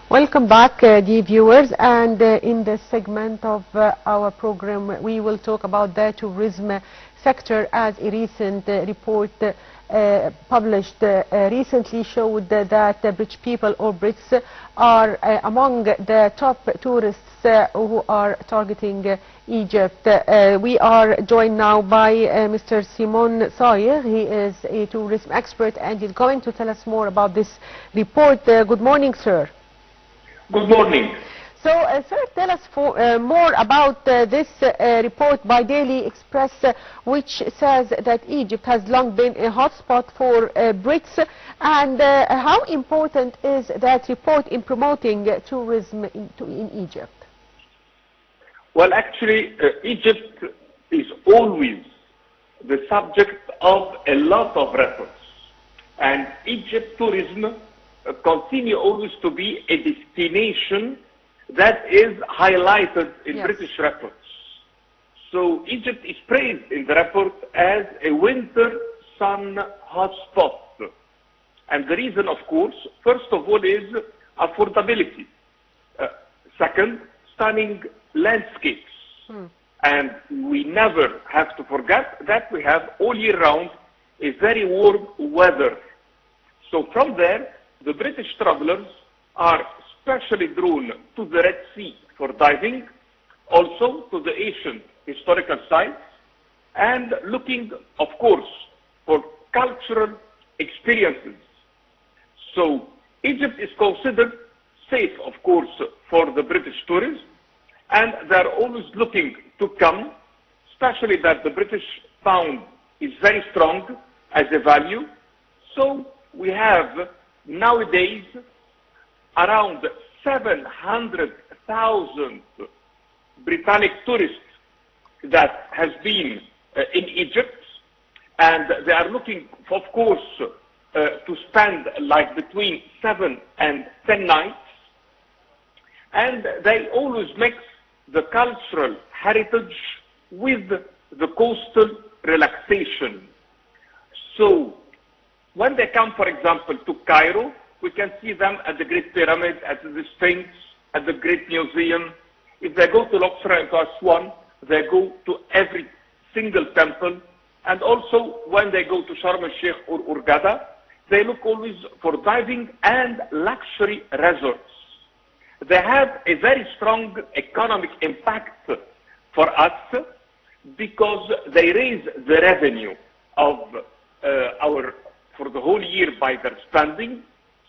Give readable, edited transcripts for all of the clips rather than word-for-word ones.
Welcome back, dear viewers, and in this segment of our program we will talk about the tourism sector, as a recent report published recently showed that British people or Brits are among the top tourists who are targeting Egypt. We are joined now by Mr. Simon Sayeg. He is a tourism expert and he's going to tell us more about this report. Good morning, sir. Good morning. So, sir, tell us more about this report by Daily Express, which says that Egypt has long been a hotspot for Brits, and how important is that report in promoting tourism in Egypt? Well, actually, Egypt is always the subject of a lot of reports, and Egypt tourism continue always to be a destination that is highlighted in British reports. So Egypt is praised in the report as a winter sun hotspot. And the reason, of course, first of all, is affordability. Second, stunning landscapes. And we never have to forget that we have all year round a very warm weather. So from there, the British travelers are especially drawn to the Red Sea for diving, also to the ancient historical sites, and looking, of course, for cultural experiences. So Egypt is considered safe, of course, for the British tourists, and they're always looking to come, especially that the British pound is very strong as a value. So we have nowadays around 700,000 Britannic tourists that has been in Egypt, and they are looking, of course, to spend like between 7 and 10 nights, and they always mix the cultural heritage with the coastal relaxation. So when they come, for example, to Cairo, we can see them at the Great Pyramid, at the Sphinx, at the Great Museum. If they go to Luxor and to Aswan, they go to every single temple. And also, when they go to Sharm el-Sheikh or Hurghada, they look always for diving and luxury resorts. They have a very strong economic impact for us because they raise the revenue of for the whole year by their spending,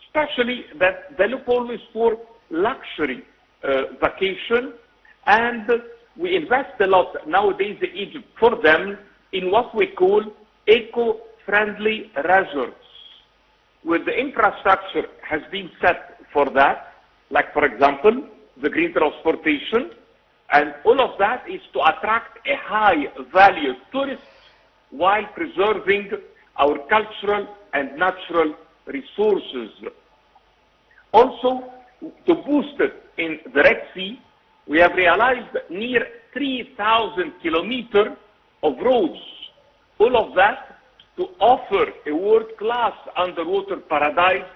especially that they look always for luxury vacation, and we invest a lot nowadays in Egypt for them in what we call eco-friendly resorts, where the infrastructure has been set for that, like for example, the green transportation, and all of that is to attract a high value tourist while preserving our cultural and natural resources. Also, to boost it in the Red Sea, we have realized near 3,000 kilometers of roads. All of that to offer a world-class underwater paradise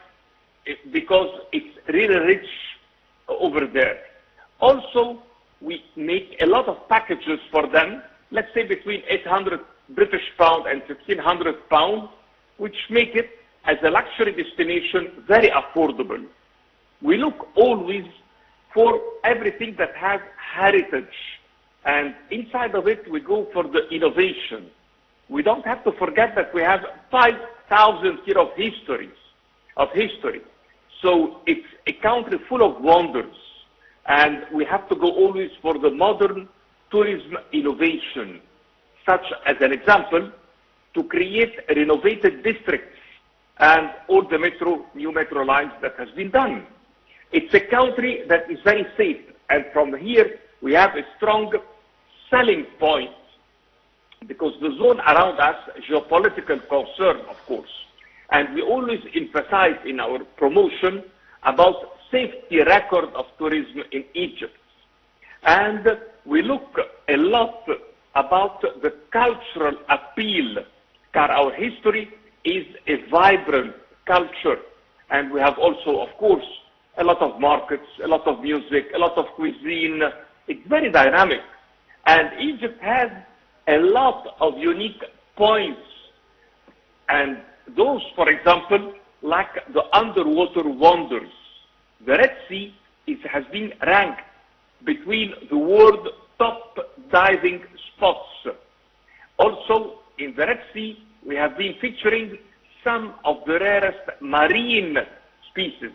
because it's really rich over there. Also, we make a lot of packages for them, let's say between 800 British pound and 1,500 pounds, which make it as a luxury destination very affordable. We look always for everything that has heritage, and inside of it we go for the innovation. We don't have to forget that we have 5,000 years of history. So it's a country full of wonders, and we have to go always for the modern tourism innovation, such as an example, to create renovated districts and all the new metro lines that has been done. It's a country that is very safe, and from here we have a strong selling point because the zone around us, geopolitical concern, of course, and we always emphasize in our promotion about safety record of tourism in Egypt. And we look a lot about the cultural appeal, because our history is a vibrant culture, and we have also, of course, a lot of markets, a lot of music, a lot of cuisine. It's very dynamic. And Egypt has a lot of unique points. And those, for example, like the underwater wonders. The Red Sea has been ranked between the world top diving spots. Also, in the Red Sea, we have been featuring some of the rarest marine species.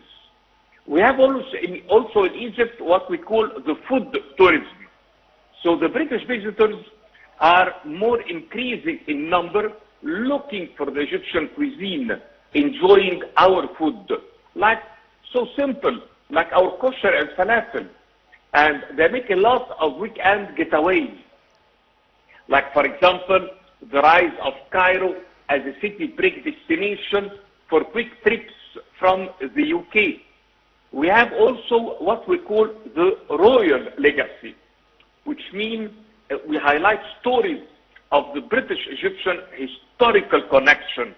We have also in Egypt what we call the food tourism. So the British visitors are more increasing in number, looking for the Egyptian cuisine, enjoying our food. Like, so simple, like our kosher and falafel. And they make a lot of weekend getaways. Like, for example, the rise of Cairo as a city break destination for quick trips from the UK. We have also what we call the royal legacy, which means we highlight stories of the British-Egyptian historical connection.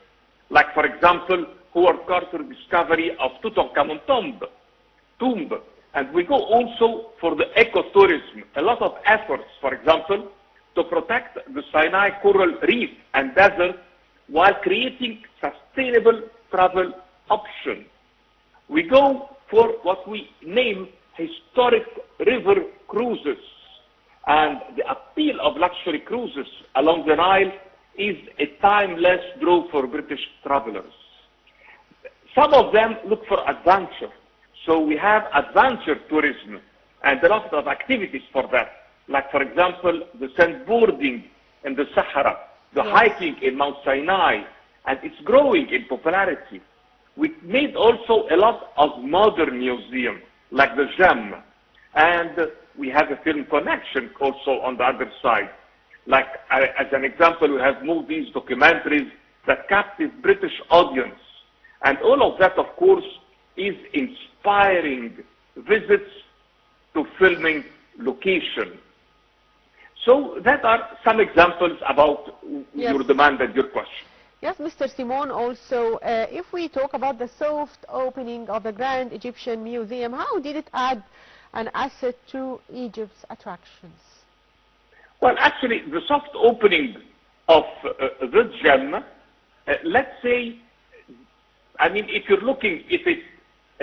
Like, for example, Howard Carter's discovery of Tutankhamun tomb. And we go also for the ecotourism, a lot of efforts, for example, to protect the Sinai coral reef and desert while creating sustainable travel options. We go for what we name historic river cruises. And the appeal of luxury cruises along the Nile is a timeless draw for British travelers. Some of them look for adventure. So we have adventure tourism and a lot of activities for that. Like, for example, the sandboarding in the Sahara, the hiking in Mount Sinai, and it's growing in popularity. We made also a lot of modern museums, like the GEM, and we have a film connection also on the other side. Like, as an example, we have movies, documentaries that captive British audience. And all of that, of course, is inspiring visits to filming location. So that are some examples about your demand and your question. Yes, Mr. Simon, also, if we talk about the soft opening of the Grand Egyptian Museum, how did it add an asset to Egypt's attractions? Well, actually, the soft opening of the GEM, let's say, I mean, if you're looking, if it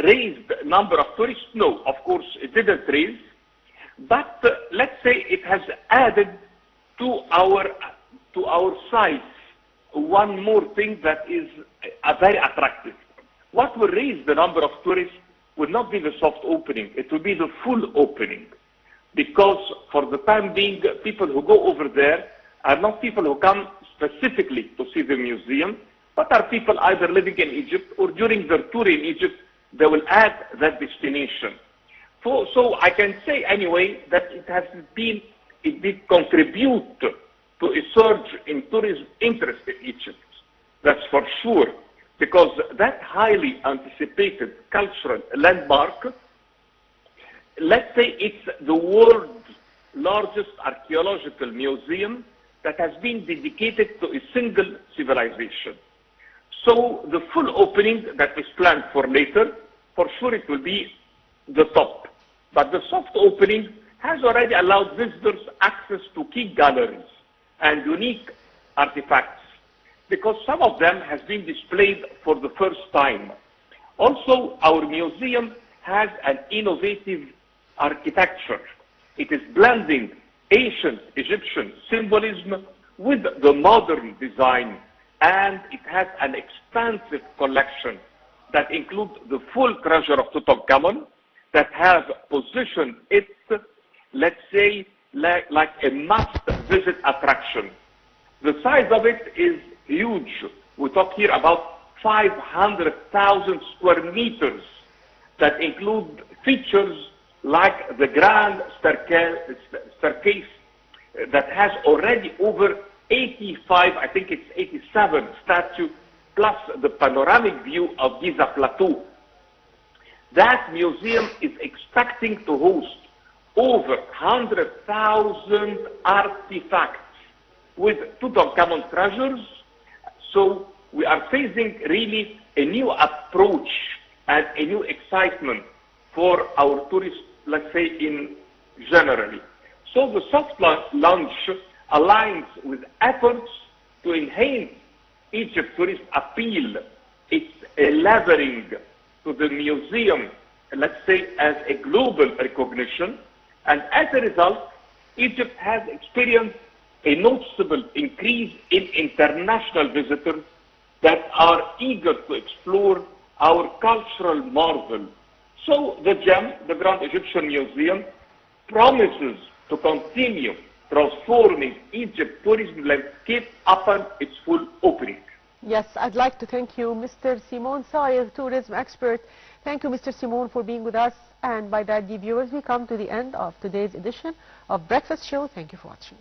raised number of tourists, no, of course, it didn't raise. But let's say it has added to our site one more thing that is very attractive. What will raise the number of tourists will not be the soft opening, it will be the full opening. Because for the time being, people who go over there are not people who come specifically to see the museum, but are people either living in Egypt or during their tour in Egypt, they will add that destination. So I can say anyway that it did contribute to a surge in tourism interest in Egypt. That's for sure, because that highly anticipated cultural landmark, let's say it's the world's largest archaeological museum that has been dedicated to a single civilization. So the full opening that is planned for later, for sure it will be the top. But the soft opening has already allowed visitors access to key galleries and unique artifacts, because some of them has been displayed for the first time. Also, our museum has an innovative architecture. It is blending ancient Egyptian symbolism with the modern design, and it has an expansive collection that includes the full treasure of Tutankhamun, that have positioned it, let's say, like a must-visit attraction. The size of it is huge. We talk here about 500,000 square meters that include features like the grand staircase that has already over 85, I think it's 87 statues, plus the panoramic view of Giza Plateau. That museum is expecting to host over 100,000 artifacts with Tutankhamun treasures. So we are facing really a new approach and a new excitement for our tourists, let's say, in generally. So the soft launch aligns with efforts to enhance Egypt tourist appeal. It's a leveling to the museum, let's say, as a global recognition. And as a result, Egypt has experienced a noticeable increase in international visitors that are eager to explore our cultural marvel. So the GEM, the Grand Egyptian Museum, promises to continue transforming Egypt's tourism landscape upon its full opening. Yes, I'd like to thank you, Mr. Simon Sayeg, tourism expert. Thank you, Mr. Simon, for being with us. And by that, dear viewers, we come to the end of today's edition of Breakfast Show. Thank you for watching.